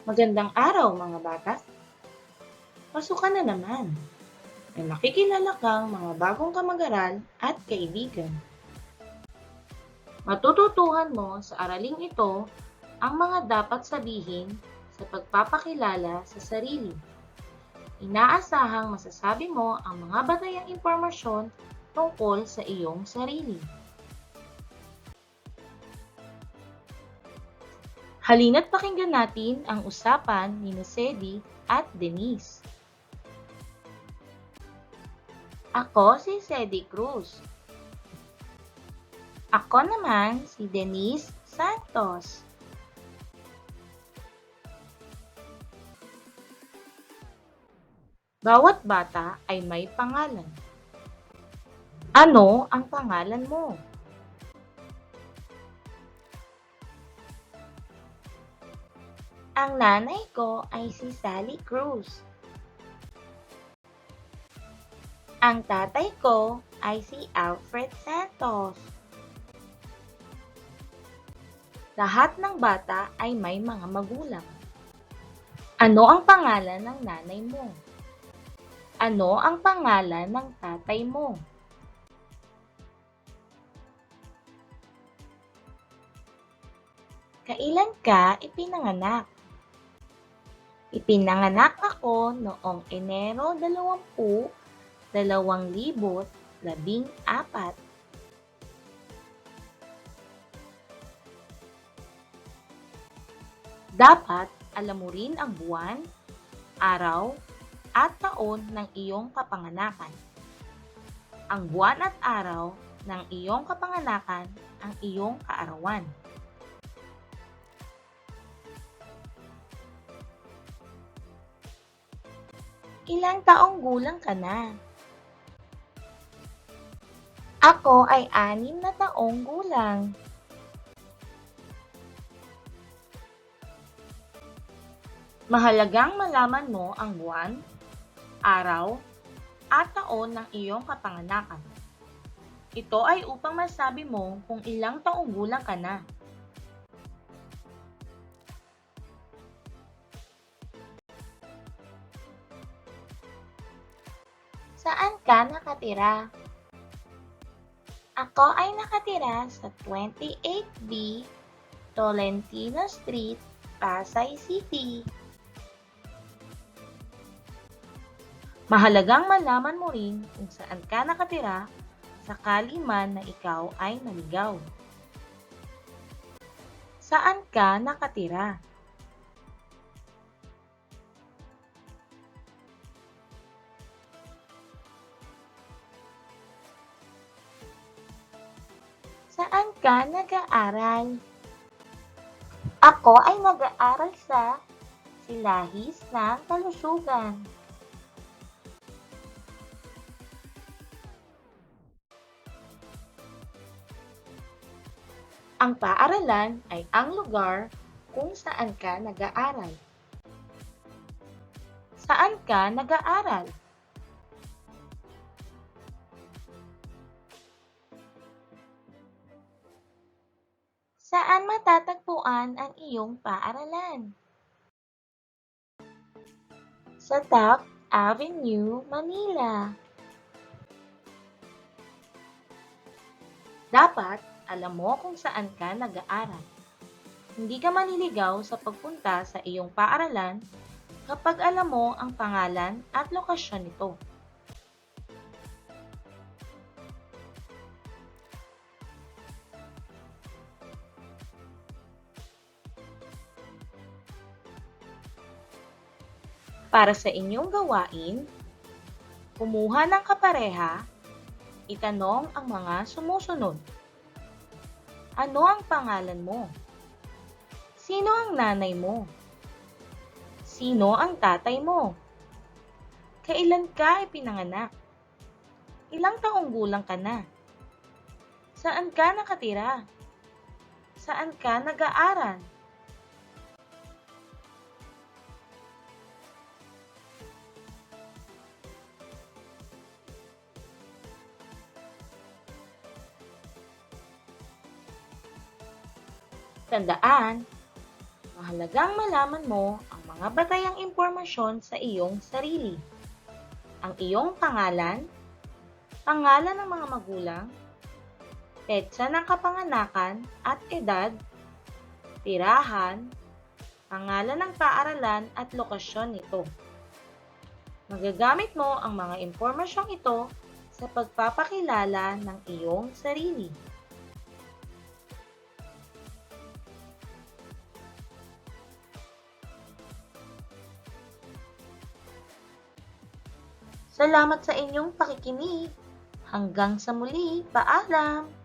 Magandang araw mga bata. Pasukan na naman. May makikilala kang mga bagong kamag-aral at kaibigan. Matututuhan mo sa araling ito ang mga dapat sabihin sa pagpapakilala sa sarili. Inaasahang masasabi mo ang mga batayang impormasyon tungkol sa iyong sarili. Halina't pakinggan natin ang usapan ni Sedi at Denise. Ako si Sedi Cruz. Ako naman si Denise Santos. Bawat bata ay may pangalan. Ano ang pangalan mo? Ang nanay ko ay si Sally Cruz. Ang tatay ko ay si Alfred Santos. Lahat ng bata ay may mga magulang. Ano ang pangalan ng nanay mo? Ano ang pangalan ng tatay mo? Kailan ka ipinanganak? Ipinanganak ako noong Enero 2014. Dapat alam mo rin ang buwan, araw, at taon ng iyong kapanganakan. Ang buwan at araw ng iyong kapanganakan ang iyong kaarawan. Ilang taong gulang ka na? Ako ay 6 na taong gulang. Mahalagang malaman mo ang buwan, araw, at taon ng iyong kapanganakan. Ito ay upang masabi mo kung ilang taong gulang ka na. Saan ka nakatira? Ako ay nakatira sa 28B Tolentino Street, Pasay City. Mahalagang malaman mo rin kung saan ka nakatira sakali man na ikaw ay naligaw. Saan ka nakatira? Saan ka nag-aaral? Ako ay nag-aaral sa Silahis ng Kalusugan. Ang paaralan ay ang lugar kung saan ka nag-aaral. Saan ka nag-aaral? Saan matatagpuan ang iyong paaralan? Sa Taft Avenue, Manila. Dapat alam mo kung saan ka nag-aaral. Hindi ka maliligaw sa pagpunta sa iyong paaralan kapag alam mo ang pangalan at lokasyon nito. Para sa inyong gawain, kumuha ng kapareha, itanong ang mga sumusunod. Ano ang pangalan mo? Sino ang nanay mo? Sino ang tatay mo? Kailan ka ipinanganak? Ilang taong gulang ka na? Saan ka nakatira? Saan ka nag-aaral? Tandaan, mahalagang malaman mo ang mga batayang impormasyon sa iyong sarili. Ang iyong pangalan, pangalan ng mga magulang, petsa ng kapanganakan at edad, tirahan, pangalan ng paaralan at lokasyon nito. Magagamit mo ang mga impormasyong ito sa pagpapakilala ng iyong sarili. Salamat sa inyong pakikinig. Hanggang sa muli, paalam!